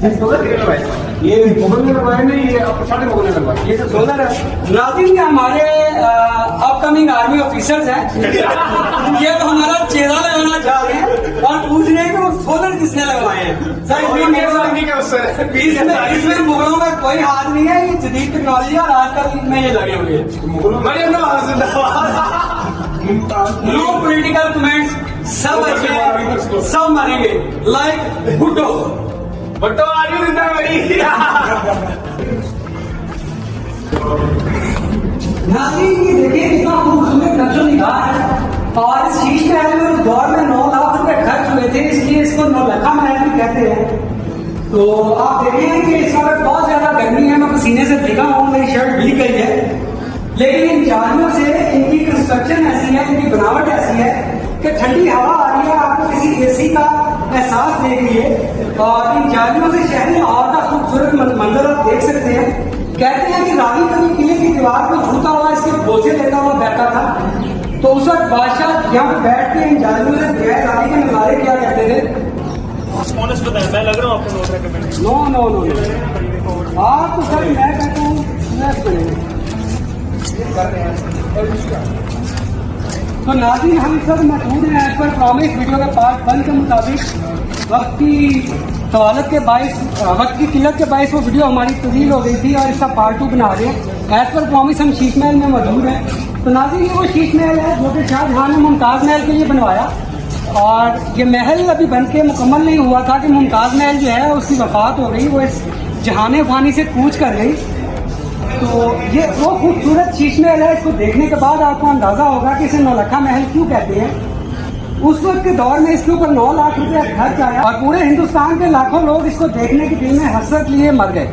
ये मुगल ने लगवाए नहीं, ये साढ़े मुगल ने लगवाए। ये तो सोलर है। नाज़रीन, हमारे अपकमिंग आर्मी ऑफिसर्स हैं, ये तो हमारा चेहरा लगाना चाह रहे हैं और पूछ रहे हैं कि वो सोलर किसने लगवाए हैं। सर इसमें मुगलों का कोई हाथ नहीं है, ये जदीद टेक्नोलॉजी और आजकल में ये लगे हुए हैं। नो पॉलिटिकल कमेंट्स, सब अच्छे सब मरेंगे लाइक भुट्टो। भुट्टो आर्मी जिंदा मेरी। नाज़रीन, ये देखिए कितना खूबसूरत नक्शो निगाह है और इस शीश महल में उस दौर में 9 लाख रुपए खर्च हुए थे, इसलिए इसको नौलखा महल भी कहते हैं। तो आप देखेंगे कि इस वक्त बहुत ज्यादा गर्मी है, मैं पसीने से भीगा हूँ, मेरी शर्ट भीग गई है, लेकिन इन जालियों से इनकी कंस्ट्रक्शन ऐसी है, इनकी बनावट ऐसी है कि ठंडी हवा आ रही है, आपको किसी एसी का एहसास दे रही है और इन जालियों से शहरी माहौल का खूबसूरत मंजर आप देख सकते हैं। कहते हैं कि रानी कभी किले की दीवार को छूता हुआ इसके बोझे लेता हुआ बैठा था, तो उस वक्त बादशाह यहाँ पे बैठ के इन जालियों से गैर रानी के नजारे क्या कहते थे। मैं लग रहा हूँ आपको not recommend. No no no no, आप तो सर मैं कहता हूँ तो नाज़रीन, हम सब मशहूर हैं एज पर प्रॉमिस वीडियो के पार्ट 1 के मुताबिक वक्त की किल्लत के बायस वो वीडियो हमारी तब्दील हो गई थी और इसका पार्ट 2 बना रहे हैं। एज पर प्रॉमिस हम शीश महल में मौजूद हैं। तो नाज़रीन, ये वो शीश महल है जो कि शाहजहां ने मुमताज़ महल के लिए बनवाया और ये महल अभी बन के मुकम्मल नहीं हुआ था कि मुमताज़ महल जो है उसकी वफात हो गई, वो इस जहाने फानी से कूच कर गई। तो ये वो खूबसूरत शीश महल है, इसको देखने के बाद आपको अंदाजा होगा कि इसे नौलखा महल क्यों कहते हैं। उस वक्त के दौर में इसके ऊपर 9 लाख रुपया खर्च आया और पूरे हिंदुस्तान के लाखों लोग इसको देखने के दिल में हसरत लिए मर गए।